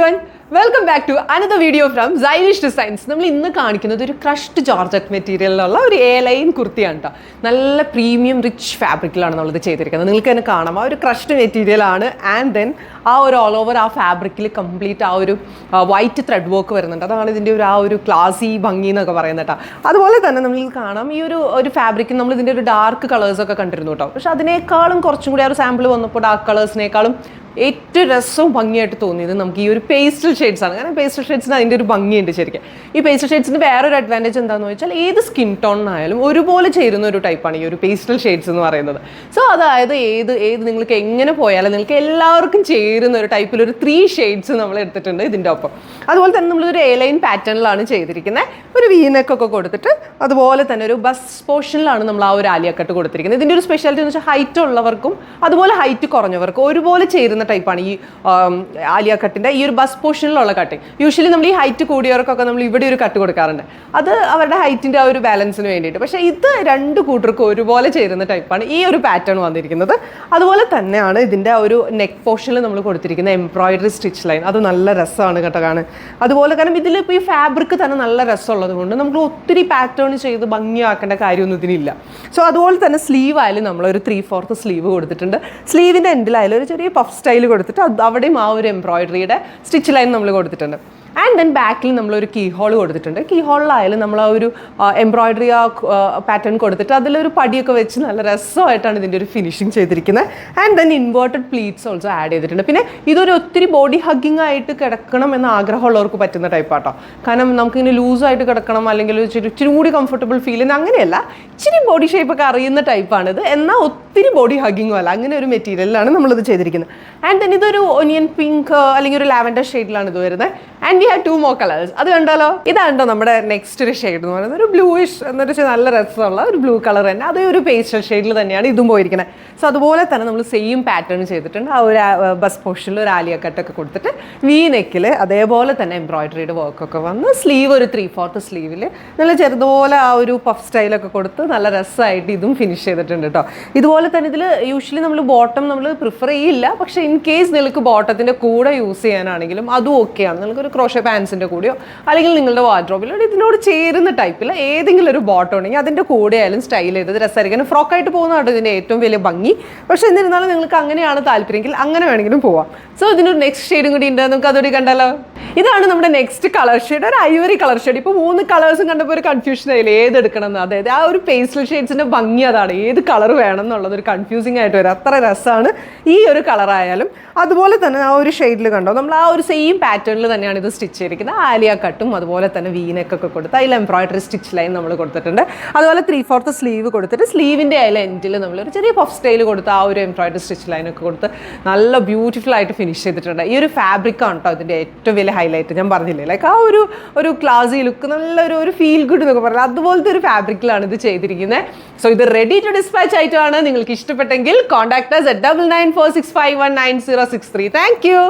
everyone, welcome back to another video from Zylish Designs. നമ്മൾ ഇന്ന് കാണിക്കുന്നത് ഒരു ക്രഷ്ഡ് ജോർജറ്റ് മെറ്റീരിയലിലുള്ള ഒരു A-ലൈൻ കുർത്തിയാണ് കേട്ടോ. നല്ല പ്രീമിയം റിച്ച് ഫാബ്രിക്കിലാണ് നമ്മളിത് ചെയ്തിരിക്കുന്നത്. നിങ്ങൾക്ക് തന്നെ കാണാം ആ ഒരു ക്രഷ്ഡ് മെറ്റീരിയലാണ്. ആൻഡ് ദെൻ ആ ഒരു ഓൾ ഓവർ ആ ഫാബ്രിക്കിൽ കംപ്ലീറ്റ് ആ ഒരു വൈറ്റ് ത്രെഡ് വർക്ക് വരുന്നുണ്ട്. അതാണ് ഇതിൻ്റെ ഒരു ആ ഒരു ക്ലാസി ഭംഗി എന്നൊക്കെ പറയുന്നത് കേട്ടോ. അതുപോലെ തന്നെ നമ്മൾ കാണാം ഈ ഒരു ഫാബ്രിക്കിൽ നമ്മൾ ഇതിൻ്റെ ഒരു ഡാർക്ക് കളേഴ്സൊക്കെ കണ്ടിരുന്നു കേട്ടോ. പക്ഷെ അതിനേക്കാളും കുറച്ചും കൂടി ആ ഒരു സാമ്പിൾ വന്നപ്പോൾ ഡാർക്ക് കളേഴ്സിനേക്കാളും ഏറ്റവും രസവും ഭംഗിയായിട്ട് തോന്നിയത് നമുക്ക് ഈ ഒരു പേസ്റ്റൽ ഷെയ്ഡ്സ് ആണ്. കാരണം പേസ്റ്റൽ ഷെയ്ഡ്സിന് അതിൻ്റെ ഒരു ഭംഗിയുണ്ട് ശരിക്കും. ഈ പേസ്റ്റൽ ഷെയ്ഡ്സിന് വേറൊരു അഡ്വാൻറ്റേജ് എന്താണെന്ന് വെച്ചാൽ ഏത് സ്കിൻ ടോണിനായാലും ഒരുപോലെ ചേരുന്ന ഒരു ടൈപ്പാണ് ഈ ഒരു പേസ്റ്റൽ ഷെയ്ഡ്സ് എന്ന് പറയുന്നത്. സോ അതായത് ഏത് നിങ്ങൾക്ക് എങ്ങനെ പോയാലും നിങ്ങൾക്ക് എല്ലാവർക്കും ചേരുന്ന ഒരു ടൈപ്പിൽ ഒരു 3 ഷെയ്ഡ്സ് നമ്മൾ എടുത്തിട്ടുണ്ട് ഇതിൻ്റെ ഒപ്പം. അതുപോലെ തന്നെ നമ്മളൊരു A-ലൈൻ പാറ്റേണിലാണ് ചെയ്തിരിക്കുന്നത്. ഒരു വീനെക്കൊക്കെ കൊടുത്തിട്ട് അതുപോലെ തന്നെ ഒരു ബസ് പോർഷനിലാണ് നമ്മൾ ആ ഒരു ആലിയ കട്ട് കൊടുത്തിരിക്കുന്നത്. ഇതിൻ്റെ ഒരു സ്പെഷ്യാലിറ്റി എന്ന് വെച്ചാൽ ഹൈറ്റ് ഉള്ളവർക്കും അതുപോലെ ഹൈറ്റ് കുറഞ്ഞവർക്കും ഒരുപോലെ ചേരുന്ന ടൈപ്പാണ് ഈ ആലിയ കട്ടിൻ്റെ ഈ ഒരു ബസ് പോർഷനിലുള്ള കട്ടിങ്. യൂഷ്വലി നമ്മൾ ഈ ഹൈറ്റ് കൂടിയവർക്കൊക്കെ നമ്മൾ ഇവിടെ ഒരു കട്ട് കൊടുക്കാറുണ്ട്, അത് അവരുടെ ഹൈറ്റിൻ്റെ ആ ഒരു ബാലൻസിന് വേണ്ടിയിട്ട്. പക്ഷേ ഇത് രണ്ട് കൂട്ടർക്കും ഒരുപോലെ ചേരുന്ന ടൈപ്പാണ് ഈ ഒരു പാറ്റേൺ വന്നിരിക്കുന്നത്. അതുപോലെ തന്നെയാണ് ഇതിൻ്റെ ഒരു നെക്ക് പോർഷനിൽ നമ്മൾ കൊടുത്തിരിക്കുന്ന എംബ്രോയിഡറി സ്റ്റിച്ച് ലൈൻ. അത് നല്ല രസമാണ് കേട്ടോ കാണാൻ. അതുപോലെ കാരണം ഇതിലിപ്പോൾ ഈ ഫാബ്രിക് തന്നെ നല്ല രസമുള്ളത് കൊണ്ട് നമുക്ക് ഒത്തിരി പാറ്റേൺ ചെയ്ത് ഭംഗിയാക്കേണ്ട കാര്യമൊന്നും ഇതിനില്ല. സോ അതുപോലെ തന്നെ സ്ലീവ് ആയാലും നമ്മളൊരു 3/4 സ്ലീവ് കൊടുത്തിട്ടുണ്ട്. സ്ലീവിൻ്റെ എൻഡിലായാലും ഒരു ചെറിയ പഫ് സ്റ്റൈൽ കൊടുത്തിട്ട് അവിടെയും ആ ഒരു എംബ്രോയിഡറിയുടെ സ്റ്റിച്ച് ലൈൻ നമ്മൾ കൊടുത്തിട്ടുണ്ട്. ആൻഡ് ദെൻ ബാക്കിൽ നമ്മളൊരു കീ ഹോൾ കൊടുത്തിട്ടുണ്ട്. കീ ഹോളിലായാലും നമ്മൾ ആ ഒരു എംബ്രോയിഡറി ആ പാറ്റേൺ കൊടുത്തിട്ട് അതിലൊരു പടിയൊക്കെ വെച്ച് നല്ല രസമായിട്ടാണ് ഇതിൻ്റെ ഒരു ഫിനിഷിങ് ചെയ്തിരിക്കുന്നത്. And then inverted pleats also add ചെയ്തിട്ടുണ്ട്. പിന്നെ ഇതൊരു ഒത്തിരി ബോഡി ഹഗ്ഗിങ് ആയിട്ട് കിടക്കണം എന്ന ആഗ്രഹമുള്ളവർക്ക് പറ്റുന്ന ടൈപ്പാട്ടോ. കാരണം നമുക്കിങ്ങനെ ലൂസായിട്ട് കിടക്കണം അല്ലെങ്കിൽ ഇച്ചിരി കൂടി കംഫർട്ടബിൾ ഫീൽ ചെയ്യുന്ന അങ്ങനെയല്ല, ഇച്ചിരി ബോഡി ഷേപ്പൊക്കെ അറിയുന്ന ടൈപ്പാണിത്. എന്നാൽ ഒത്തിരി ബോഡി ഹഗ്ഗിങ്ങും അല്ല, അങ്ങനെ ഒരു മെറ്റീരിയലിലാണ് നമ്മളിത് ചെയ്തിരിക്കുന്നത്. ആൻഡ് ദെൻ ഇതൊരു ഒനിയൻ പിങ്ക് അല്ലെങ്കിൽ ഒരു ലാവൻഡർ ഷെയ്ഡിലാണ് ഇത് വരുന്നത്. And we have 2 more colours. അത് കണ്ടാലോ, ഇതാണ്ടോ നമ്മുടെ നെക്സ്റ്റ് ഒരു ഷെയ്ഡ് എന്ന് പറയുന്നത് ഒരു ബ്ലൂയിഷ് എന്നൊരു നല്ല രസമുള്ള ഒരു ബ്ലൂ കളർ തന്നെ. അത് ഒരു പേസ്റ്റൽ ഷെയ്ഡിൽ തന്നെയാണ് ഇതും പോയിരിക്കുന്നത്. സോ അതുപോലെ തന്നെ നമ്മൾ സെയിം പാറ്റേൺ ചെയ്തിട്ടുണ്ട്. ആ ഒരു ബസ് പോർഷനിൽ ഒരു ആലിയ കട്ടൊക്കെ കൊടുത്തിട്ട് വി നെക്കിൽ അതേപോലെ തന്നെ എംബ്രോയിഡറിയുടെ വർക്കൊക്കെ വന്ന് സ്ലീവ് ഒരു 3/4 സ്ലീവിൽ നല്ല ചെറുതുപോലെ ആ ഒരു പഫ് സ്റ്റൈലൊക്കെ കൊടുത്ത് നല്ല രസമായിട്ട് ഇതും ഫിനിഷ് ചെയ്തിട്ടുണ്ട് കേട്ടോ. ഇതുപോലെ തന്നെ ഇതിൽ യൂഷ്വലി നമ്മൾ ബോട്ടം നമ്മൾ പ്രിഫർ ചെയ്യില്ല, പക്ഷേ ഇൻ കേസ് നിങ്ങൾക്ക് ബോട്ടത്തിൻ്റെ കൂടെ യൂസ് ചെയ്യാനാണെങ്കിലും അതും ഓക്കെയാണ്. നിങ്ങൾക്കൊരു ക്രോഷേ പാൻസിൻ്റെ കൂടെയോ അല്ലെങ്കിൽ നിങ്ങളുടെ വാർഡ്രോബിലോ ഇതിനോട് ചേരുന്ന ടൈപ്പിൽ ഏതെങ്കിലും ഒരു ബോട്ടം ഉണ്ടെങ്കിൽ അതിൻ്റെ കൂടെ ആയാലും സ്റ്റൈൽ ചെയ്തത് രസമായിരിക്കും. ഫ്രോക്കായിട്ട് പോകുന്നതാണ് ഇതിൻ്റെ ഏറ്റവും വലിയ ഭംഗി. പക്ഷേ എന്നിരുന്നാലും നിങ്ങൾക്ക് അങ്ങനെയാണ് താല്പര്യമെങ്കിൽ അങ്ങനെ വേണമെങ്കിലും പോവാം. സോ ഇതിനൊരു നെക്സ്റ്റ് ഷെയ്ഡും കൂടി ഉണ്ട്, നമുക്ക് അതൊരു കണ്ടാലോ. ഇതാണ് നമ്മുടെ നെക്സ്റ്റ് കളർ ഷെയ്ഡ്, ഒരു ഐവറി കളർ ഷെയ്ഡ്. ഇപ്പോൾ 3 കളേഴ്സും കണ്ടപ്പോൾ ഒരു കൺഫ്യൂഷൻ ആയില്ല ഏതെടുക്കണം എന്ന്. അതായത് ആ ഒരു പേസ്റ്റൽ ഷെയ്ഡ്സിൻ്റെ ഭംഗി അതാണ്, ഏത് കളർ വേണം എന്നുള്ളത് ഒരു കൺഫ്യൂസിങ് ആയിട്ട് വരും. അത്ര രസമാണ് ഈ ഒരു കളറായാലും. അതുപോലെ തന്നെ ആ ഒരു ഷെയ്ഡിൽ കണ്ടോ, നമ്മൾ ആ ഒരു സെയിം പാറ്റേണിൽ തന്നെയാണ് ഇത് സ്റ്റിച്ച് ചെയ്തിരിക്കുന്നത്. ആലിയ കട്ടും അതുപോലെ തന്നെ വീനെക്കൊക്കെ കൊടുത്ത് അതിൽ എംബ്രോയിഡറി സ്റ്റിച്ച് ലൈൻ നമ്മൾ കൊടുത്തിട്ടുണ്ട്. അതുപോലെ 3/4 സ്ലീവ് കൊടുത്തിട്ട് സ്ലീവിൻ്റെ അതിൽ എൻഡിൽ നമ്മളൊരു ചെറിയ പഫ് സ്റ്റൈൽ കൊടുത്ത് ആ ഒരു എംബ്രോയിഡറി സ്റ്റിച്ച് ലൈനൊക്കെ കൊടുത്ത് നല്ല ബ്യൂട്ടിഫുൾ ആയിട്ട് ഫിനിഷ് ചെയ്തിട്ടുണ്ട്. ഈ ഒരു ഫാബ്രിക് ആണ് കേട്ടോ ഇതിൻ്റെ ഏറ്റവും വലിയ ഹൈലൈറ്റ്. ഞാൻ പറഞ്ഞില്ലേ, ലൈക്ക് ആ ഒരു ക്ലാസി ലുക്ക്, നല്ലൊരു ഫീൽ ഗുഡ് എന്നൊക്കെ പറഞ്ഞാൽ അതുപോലത്തെ ഒരു ഫാബ്രിക്കിലാണ് ഇത് ചെയ്തിരിക്കുന്നത്. സോ ഇത് റെഡി ടു ഡിസ്പാച്ച് ആയിട്ടാണ്. നിങ്ങൾക്ക് ഇഷ്ടപ്പെട്ടെങ്കിൽ contact us at 9946519063. Thank you.